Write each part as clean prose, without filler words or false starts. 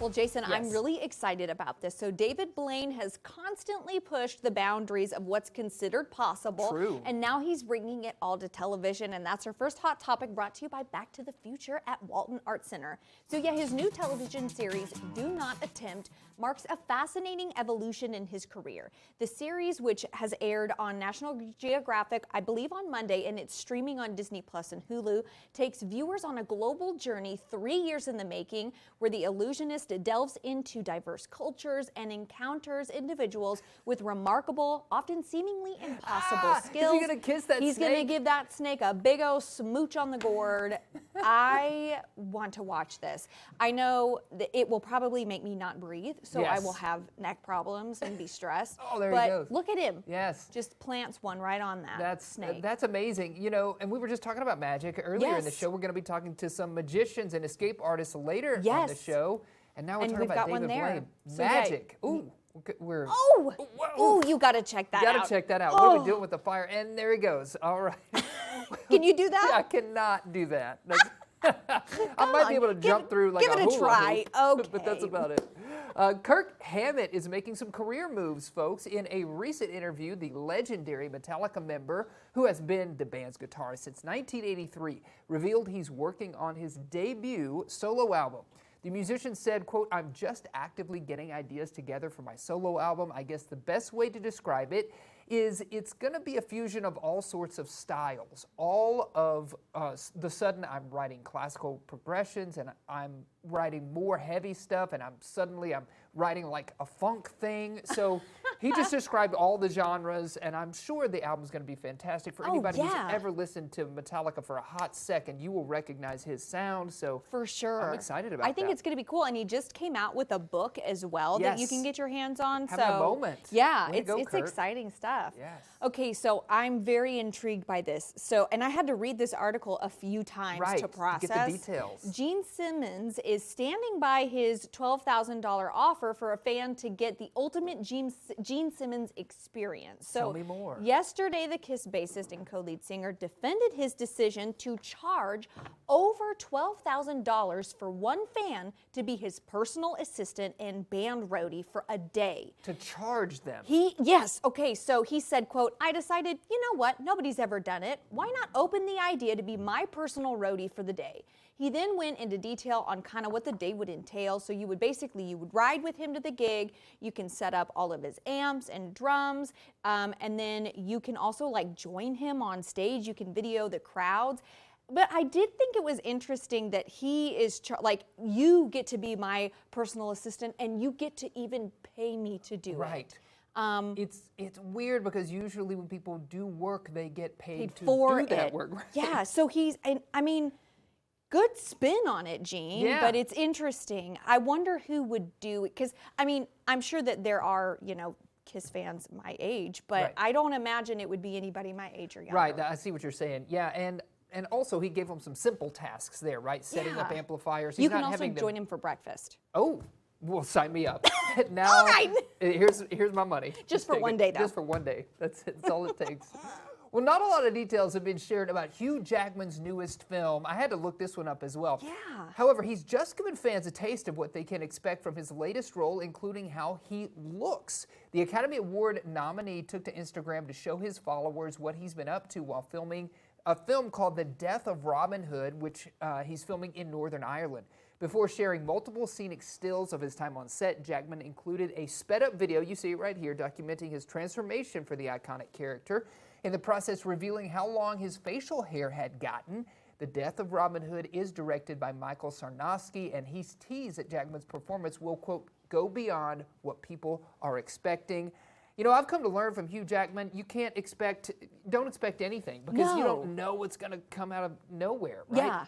Well, Jason, Yes. I'm really excited about this. So David Blaine has constantly pushed the boundaries of what's considered possible. True. And now he's bringing it all to television. And that's our first hot topic, brought to you by Back to the Future at Walton Art Center. So yeah, his new television series, Do Not Attempt, marks a fascinating evolution in his career. The series, which has aired on National Geographic, I believe on Monday, and it's streaming on Disney Plus and Hulu, takes viewers on a global journey 3 years in the making, where the illusionist delves into diverse cultures and encounters individuals with remarkable, often seemingly impossible skills. Is he gonna kiss that He's snake? gonna give that snake a big old smooch on the gourd. I want to watch this. I know that it will probably make me not breathe, so I Yes. will have neck problems and be stressed. Oh, there he but goes. look at him. Yes. Just plants one right on that snake. That's amazing. You know, and we were just talking about magic earlier in the Yes. show. We're going to be talking to some magicians and escape artists later on the Yes. show. And now we're And talking we've about got one David there. Blaine. So, yeah. Magic. Ooh. We're Oh! whoa. Ooh, you gotta check that out. Gotta check that out. What are we Oh. doing with the fire? And there he goes. All right. Can you do that? I cannot do that. I might be able to jump through like give a it a hula try. hoop, but that's Okay. about it. Kirk Hammett is making some career moves, folks. In a recent interview, the legendary Metallica member, who has been the band's guitarist since 1983, revealed he's working on his debut solo album. The musician said, quote, "I'm just actively getting ideas together for my solo album. I guess the best way to describe it is it's going to be a fusion of all sorts of styles. All of the sudden I'm writing classical progressions and I'm writing more heavy stuff and I'm writing like a funk thing." So he just described all the genres, and I'm sure the album's going to be fantastic. For anybody yeah. who's ever listened to Metallica for a hot second, you will recognize his sound. So For sure. I'm excited about that. I think it's going to be cool. And he just came out with a book as well that you Yes. can get your hands on. Having a moment. Yeah, Way to go, it's Kurt. exciting stuff. Yes. Okay, so I'm very intrigued by this. So, and I had to read this article a few times Right, to to process. get the details. Gene Simmons is standing by his $12,000 offer for a fan to get the ultimate Gene Simmons experience. So Tell me more. yesterday, the KISS bassist and co-lead singer defended his decision to charge over $12,000 for one fan to be his personal assistant and band roadie for a day. To charge them. Okay, so he said, quote, "I decided, you know what, nobody's ever done it. Why not open the idea to be my personal roadie for the day?" He then went into detail on kind of what the day would entail. So you would ride with him to the gig. You can set up all of his amps and drums. And then you can also like join him on stage. You can video the crowds. But I did think it was interesting that he is like, you get to be my personal assistant and you get to even pay me to do it. Right. It's weird because usually when people do work, they get paid to for do that it. work. Right? Yeah, so I mean, good spin on it, Gene, Yeah. but it's interesting. I wonder who would do it, because, I mean, I'm sure that there are, KISS fans my age, but Right. I don't imagine it would be anybody my age or younger. Right, I see what you're saying. Yeah, and also he gave them some simple tasks there, right? Setting up Yeah. amplifiers. You He's can not also having them- join him for breakfast. Oh, well, sign me up. Now, All right. here's my money. Just for take one it. day, though. Just for one day. That's it. That's all it takes. Well, not a lot of details have been shared about Hugh Jackman's newest film. I had to look this one up as well. Yeah. However, he's just given fans a taste of what they can expect from his latest role, including how he looks. The Academy Award nominee took to Instagram to show his followers what he's been up to while filming a film called The Death of Robin Hood, which he's filming in Northern Ireland. Before sharing multiple scenic stills of his time on set, Jackman included a sped-up video, you see it right here, documenting his transformation for the iconic character, in the process revealing how long his facial hair had gotten. The Death of Robin Hood is directed by Michael Sarnowski, and he's teased that Jackman's performance will, quote, go beyond what people are expecting. You know, I've come to learn from Hugh Jackman, don't expect anything, because you don't know what's going to come out of nowhere, right? Yeah.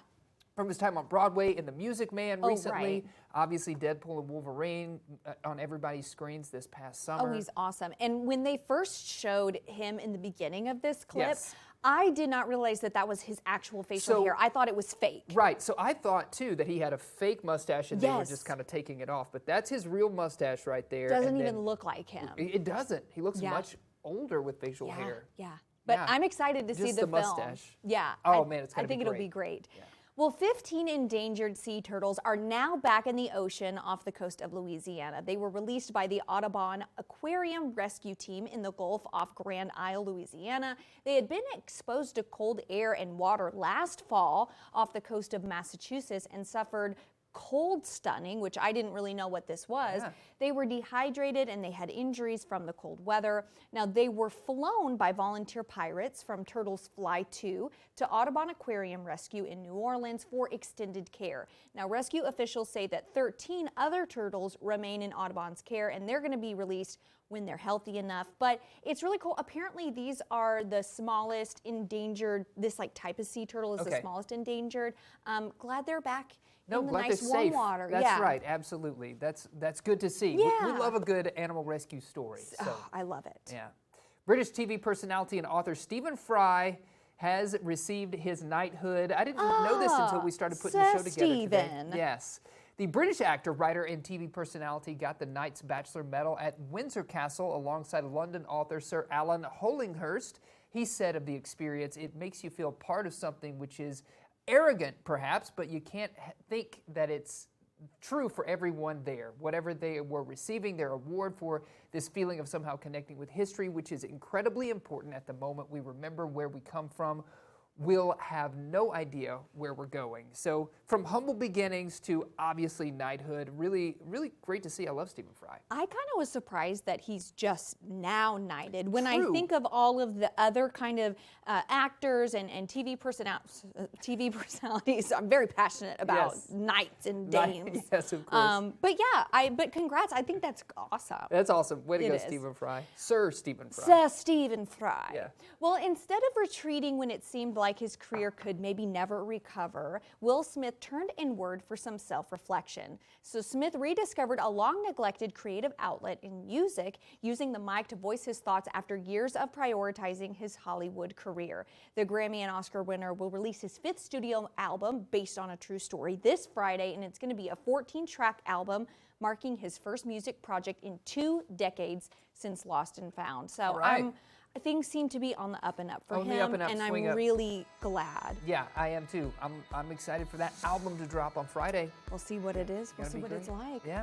From his time on Broadway in The Music Man recently, right. obviously Deadpool and Wolverine on everybody's screens this past summer. Oh, he's awesome. And when they first showed him in the beginning of this clip, Yes. I did not realize that that was his actual facial hair. I thought it was fake. Right, so I thought too that he had a fake mustache and they were Yes. just kind of taking it off, but that's his real mustache right there. Doesn't and even then- look like him. It doesn't. He looks Yeah. much older with facial Yeah, hair. yeah. But Yeah. I'm excited to see Just the the film. mustache. Yeah. Oh, man, it's gonna I think be it'll great. be great. Yeah. Well, 15 endangered sea turtles are now back in the ocean off the coast of Louisiana. They were released by the Audubon Aquarium Rescue Team in the Gulf off Grand Isle, Louisiana. They had been exposed to cold air and water last fall off the coast of Massachusetts and suffered cold stunning, which I didn't really know what this was. Yeah. They were dehydrated and they had injuries from the cold weather. Now, they were flown by volunteer pirates from Turtles Fly 2 to Audubon Aquarium Rescue in New Orleans for extended care. Now, rescue officials say that 13 other turtles remain in Audubon's care and they're going to be released when they're healthy enough. But it's really cool. Apparently, these are the smallest endangered, this like type of sea turtle is the smallest endangered. Glad they're back in the glad nice they're warm safe. water. That's right, absolutely. That's good to see. We Yeah. love a good animal rescue story. So. Oh, I love it. Yeah. British TV personality and author Stephen Fry has received his knighthood. I didn't know this until we started putting the show together today. Stephen. Yes. The British actor, writer, and TV personality got the Knights Bachelor Medal at Windsor Castle alongside London author Sir Alan Hollinghurst. He said of the experience, it makes you feel part of something which is arrogant, perhaps, but you can't think that it's true for everyone there. Whatever they were receiving their award for, this feeling of somehow connecting with history, which is incredibly important at the moment we remember where we come from, we'll have no idea where we're going. So from humble beginnings to obviously knighthood, really, really great to see. I love Stephen Fry. I kind of was surprised that he's just now knighted. When True. I think of all of the other kind of actors and TV personalities, I'm very passionate about knights and dames. Yes, of course. But yeah, but congrats. I think that's awesome. That's awesome. Way to go, is. Stephen Fry. Sir Stephen Fry. Sir Stephen Fry. Yeah. Well, instead of retreating when it seemed like his career could maybe never recover, Will Smith turned inward for some self-reflection. So Smith rediscovered a long-neglected creative outlet in music, using the mic to voice his thoughts after years of prioritizing his Hollywood career. The Grammy and Oscar winner will release his 5th studio album based on a true story this Friday, and it's going to be a 14-track album marking his first music project in 2 decades since Lost and Found. So things seem to be on the up and up for him, and I'm really glad. Yeah, I am too. I'm excited for that album to drop on Friday. We'll see what it is. We'll see what it's like. Yeah.